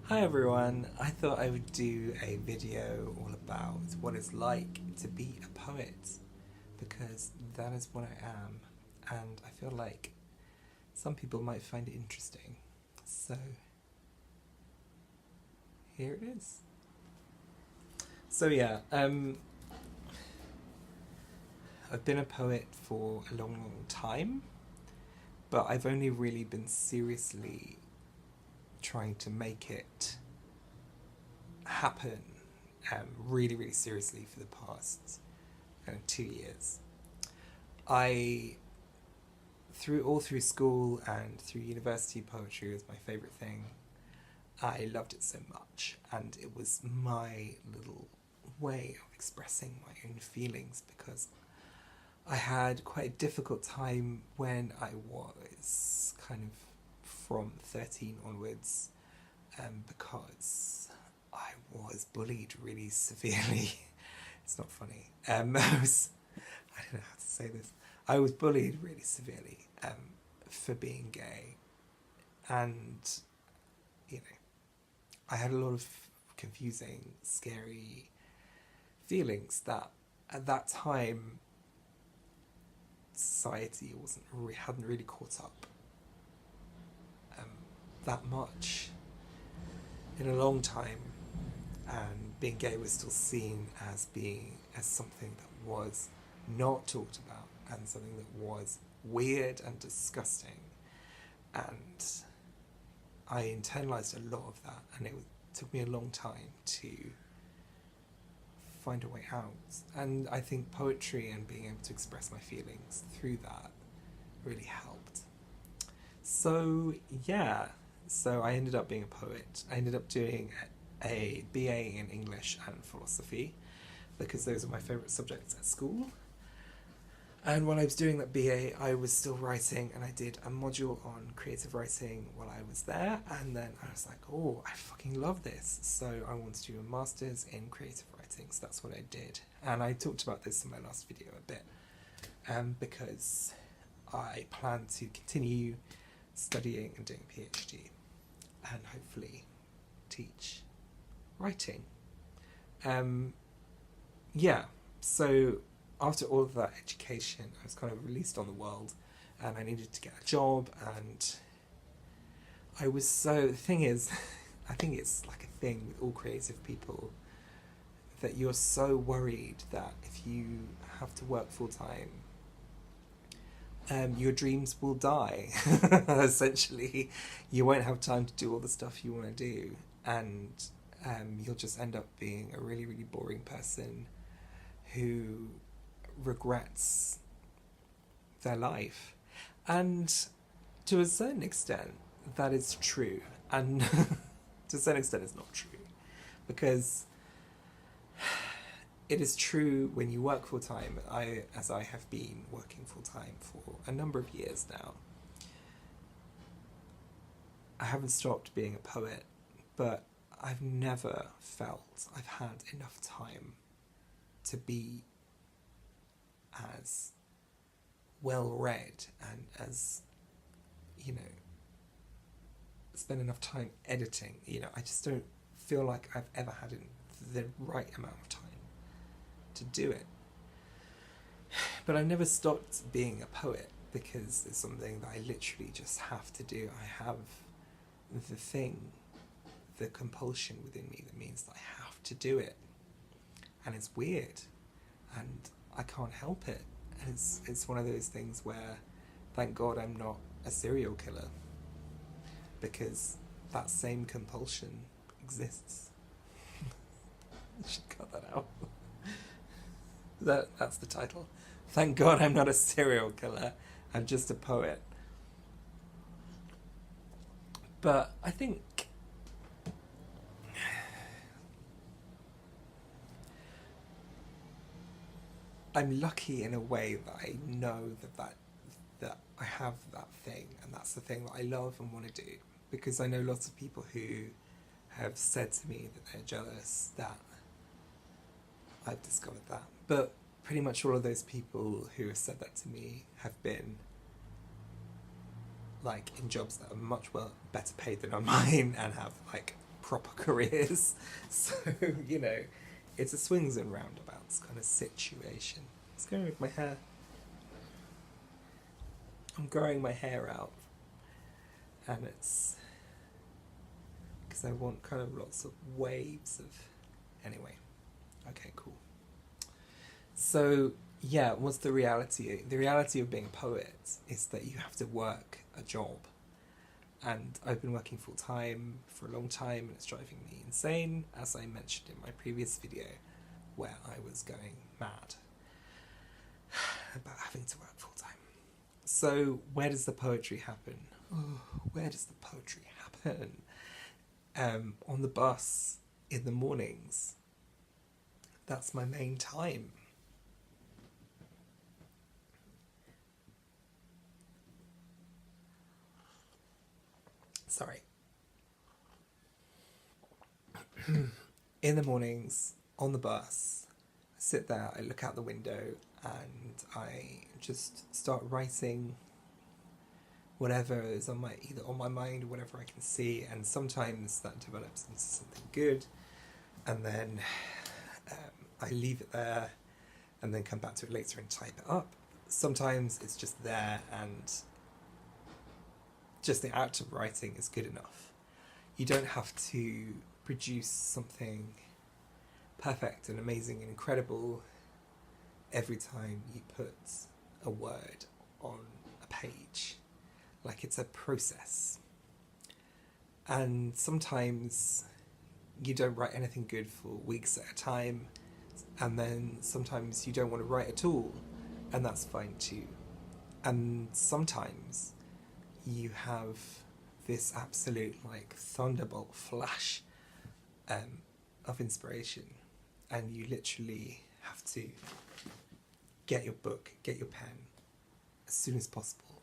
Hi everyone, I thought I would do a video all about what it's like to be a poet because that is what I am, and I feel like some people might find it interesting. So here it is. So yeah, I've been a poet for a long, long time, but I've only really been seriously trying to make it happen really, really seriously for the past 2 years. I, through school and through university, poetry was my favourite thing. I loved it so much, and it was my little way of expressing my own feelings because I had quite a difficult time when I was kind of from 13 onwards because I was bullied really severely. It's not funny. I don't know how to say this. I was bullied really severely for being gay, and you know, I had a lot of confusing, scary feelings that at that time society hadn't really caught up that much in a long time, and being gay was still seen as something that was not talked about and something that was weird and disgusting, and I internalized a lot of that, and it took me a long time to find a way out. And I think poetry and being able to express my feelings through that really helped. So yeah, so I ended up being a poet. I ended up doing a BA in English and philosophy because those are my favourite subjects at school. And while I was doing that BA, I was still writing, and I did a module on creative writing while I was there, and then I was like, oh, I fucking love this. So I wanted to do a master's in creative writing, so that's what I did. And I talked about this in my last video a bit, because I plan to continue studying and doing a PhD, and hopefully teach writing. Yeah, so after all of that education, I was kind of released on the world, and I needed to get a job, and the thing is, I think it's like a thing with all creative people, that you're so worried that if you have to work full time, your dreams will die. Essentially, you won't have time to do all the stuff you want to do, and you'll just end up being a really, really boring person who regrets their life. And to a certain extent, that is true. And to a certain extent, it's not true. Because it is true when you work full time, as I have been working full time for a number of years now. I haven't stopped being a poet, but I've never felt I've had enough time to be as well read and as, spend enough time editing. I just don't feel like I've ever had the right amount of time to do it. But I never stopped being a poet because it's something that I literally just have to do. I have the compulsion within me that means that I have to do it. And it's weird. And I can't help it. And it's one of those things where, thank God I'm not a serial killer, because that same compulsion exists. I should cut that out. That's the title. Thank God I'm not a serial killer. I'm just a poet. But I think I'm lucky in a way that I know that I have that thing, and that's the thing that I love and want to do. Because I know lots of people who have said to me that they're jealous that I've discovered that. But pretty much all of those people who have said that to me have been like in jobs that are much better paid than on mine, and have like proper careers. So, you know, it's a swings and roundabouts kind of situation. What's going on with my hair? I'm growing my hair out, and it's because I want kind of lots of waves of. Anyway, okay, cool. So, yeah, what's the reality? The reality of being a poet is that you have to work a job. And I've been working full time for a long time, and it's driving me insane, as I mentioned in my previous video, where I was going mad about having to work full time. So, where does the poetry happen? Oh, where does the poetry happen? On the bus in the mornings. That's my main time. Sorry. In the mornings, on the bus, I sit there, I look out the window, and I just start writing whatever is either on my mind or whatever I can see, and sometimes that develops into something good, and then I leave it there and then come back to it later and type it up. Sometimes it's just there, and just the act of writing is good enough. You don't have to produce something perfect and amazing and incredible every time you put a word on a page. Like, it's a process. And sometimes you don't write anything good for weeks at a time, and then sometimes you don't want to write at all, and that's fine too. And sometimes you have this absolute like thunderbolt flash of inspiration, and you literally have to get your book, get your pen as soon as possible,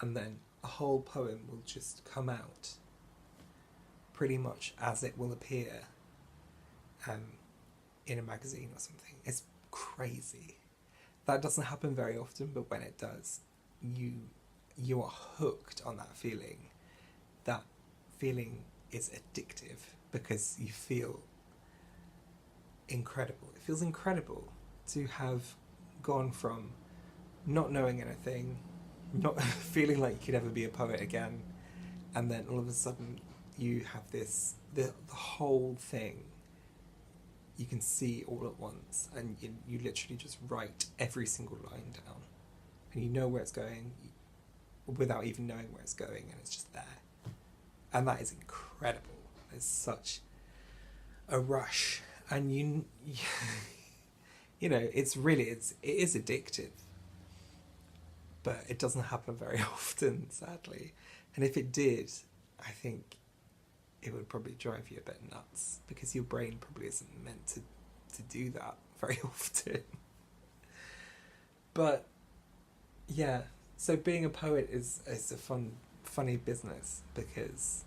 and then a whole poem will just come out pretty much as it will appear in a magazine or something. It's crazy. That doesn't happen very often, but when it does, you are hooked on that feeling. That feeling is addictive because you feel incredible. It feels incredible to have gone from not knowing anything, not feeling like you could ever be a poet again, and then all of a sudden you have the whole thing you can see all at once, and you literally just write every single line down, and you know where it's going without even knowing where it's going, and it's just there. And that is incredible. It's such a rush, and you know, it is addictive, but it doesn't happen very often, sadly. And if it did, I think it would probably drive you a bit nuts, because your brain probably isn't meant to do that very often. But yeah, so being a poet is a funny business, because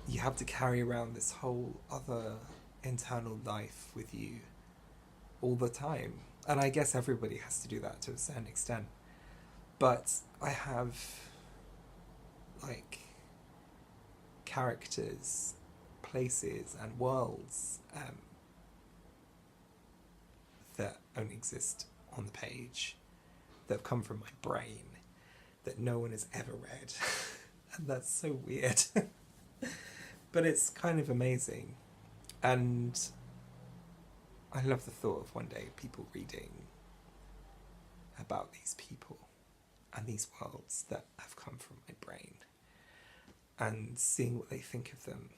you have to carry around this whole other internal life with you all the time. And I guess everybody has to do that to a certain extent. But I have like characters, places and worlds that only exist on the page, that have come from my brain, that no one has ever read. And that's so weird. But it's kind of amazing. And I love the thought of one day people reading about these people and these worlds that have come from my brain, and seeing what they think of them.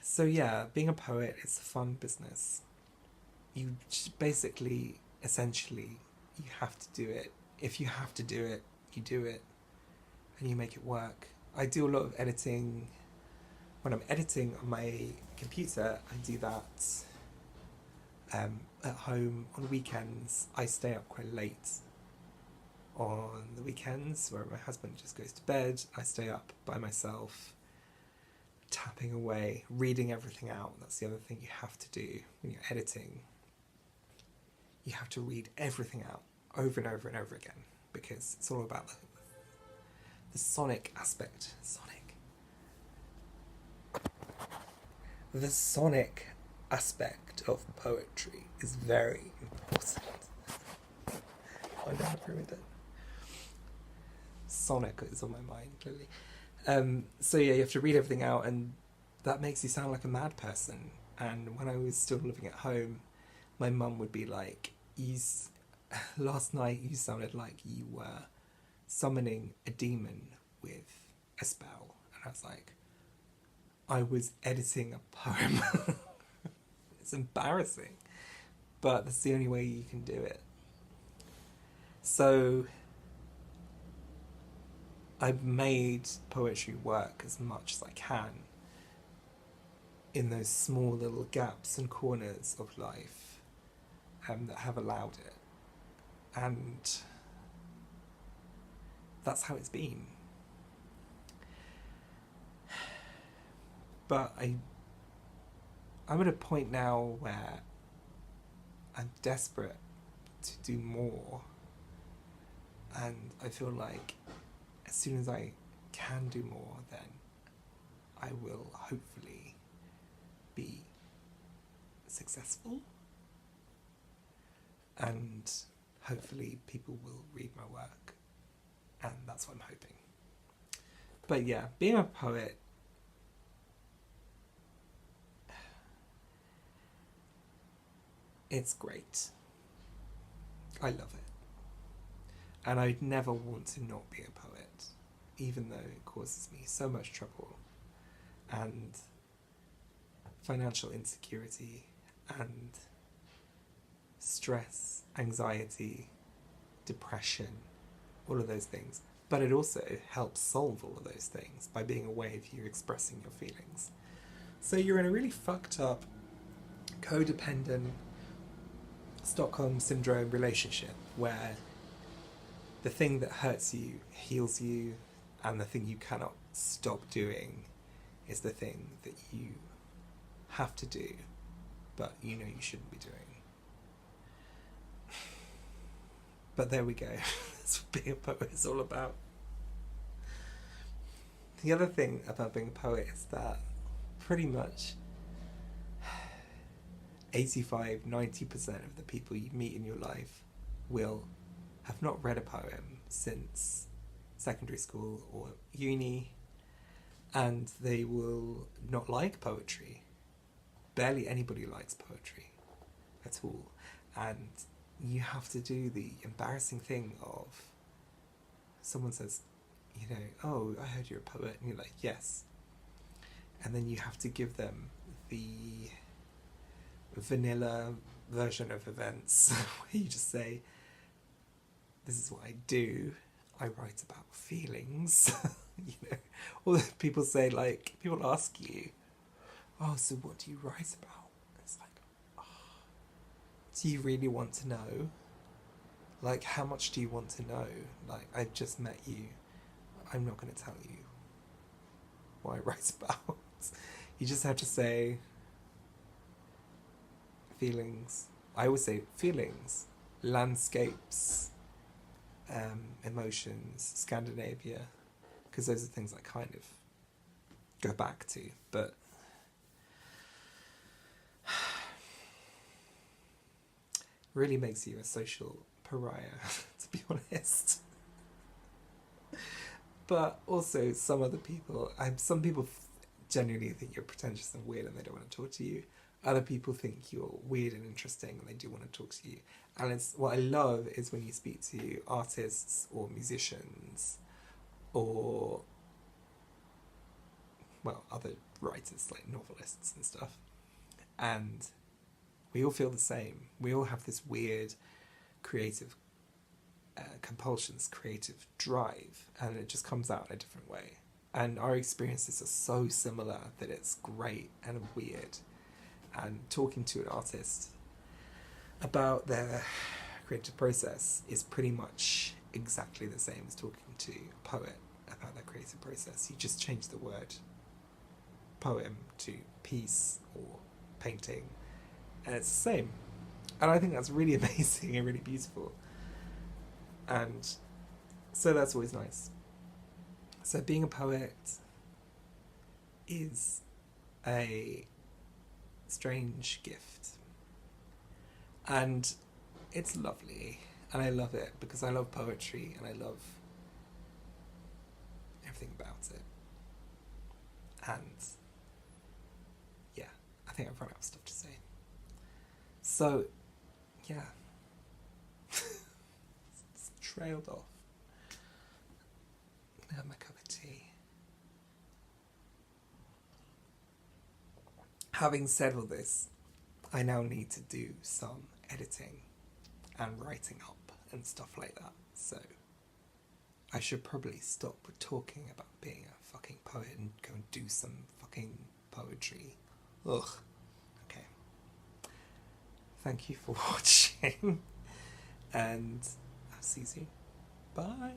So yeah, being a poet is a fun business. You basically, essentially, you have to do it. If you have to do it, you do it, and you make it work. I do a lot of editing. When I'm editing on my computer, I do that at home. On weekends, I stay up quite late. On the weekends, where my husband just goes to bed, I stay up by myself, tapping away, reading everything out. That's the other thing you have to do when you're editing. You have to read everything out over and over and over again, because it's all about the sonic aspect. Sonic. the sonic aspect of poetry is very important. I know how to prove it. Sonic is on my mind, clearly. So yeah, you have to read everything out, and that makes you sound like a mad person. And when I was still living at home, my mum would be like, last night you sounded like you were summoning a demon with a spell. And I was like, I was editing a poem. It's embarrassing, but that's the only way you can do it. So I've made poetry work as much as I can in those small little gaps and corners of life that have allowed it. And that's how it's been. But I'm at a point now where I'm desperate to do more. And I feel like as soon as I can do more, then I will hopefully be successful. And hopefully people will read my work. And that's what I'm hoping. But yeah, being a poet, it's great. I love it. And I'd never want to not be a poet, even though it causes me so much trouble and financial insecurity and stress, anxiety, depression, all of those things. But it also helps solve all of those things by being a way of you expressing your feelings. So you're in a really fucked up, codependent Stockholm Syndrome relationship where the thing that hurts you heals you, and the thing you cannot stop doing is the thing that you have to do, but you know you shouldn't be doing. But there we go. That's what being a poet is all about. The other thing about being a poet is that pretty much 85-90% of the people you meet in your life will have not read a poem since secondary school or uni, and they will not like poetry. Barely anybody likes poetry at all. And you have to do the embarrassing thing of someone says, you know, oh, I heard you're a poet, and you're like, yes. And then you have to give them the vanilla version of events where you just say, this is what I do. I write about feelings. You know, or people say, like, people ask you, oh, so what do you write about? It's like, oh, do you really want to know? Like, how much do you want to know? Like, I've just met you. I'm not going to tell you what I write about. You just have to say feelings. I always say feelings, landscapes, emotions, Scandinavia, because those are things I kind of go back to. But really makes you a social pariah, to be honest. But also some other people, some people genuinely think you're pretentious and weird and they don't want to talk to you. Other people think you're weird and interesting and they do want to talk to you. And it's what I love is when you speak to artists or musicians or, well, other writers like novelists and stuff. And we all feel the same. We all have this weird creative compulsions, creative drive, and it just comes out in a different way. And our experiences are so similar that it's great and weird. And talking to an artist about their creative process is pretty much exactly the same as talking to a poet about their creative process. You just change the word poem to piece or painting, and it's the same. And I think that's really amazing and really beautiful. And so that's always nice. So being a poet is a strange gift. And it's lovely. And I love it because I love poetry and I love everything about it. And yeah, I think I've run out of stuff to say. So, yeah. It's trailed off. I'm gonna have my cup of tea. Having said all this, I now need to do some editing and writing up and stuff like that. So I should probably stop talking about being a fucking poet and go and do some fucking poetry. Ugh. Okay. Thank you for watching, and I'll see you soon. Bye.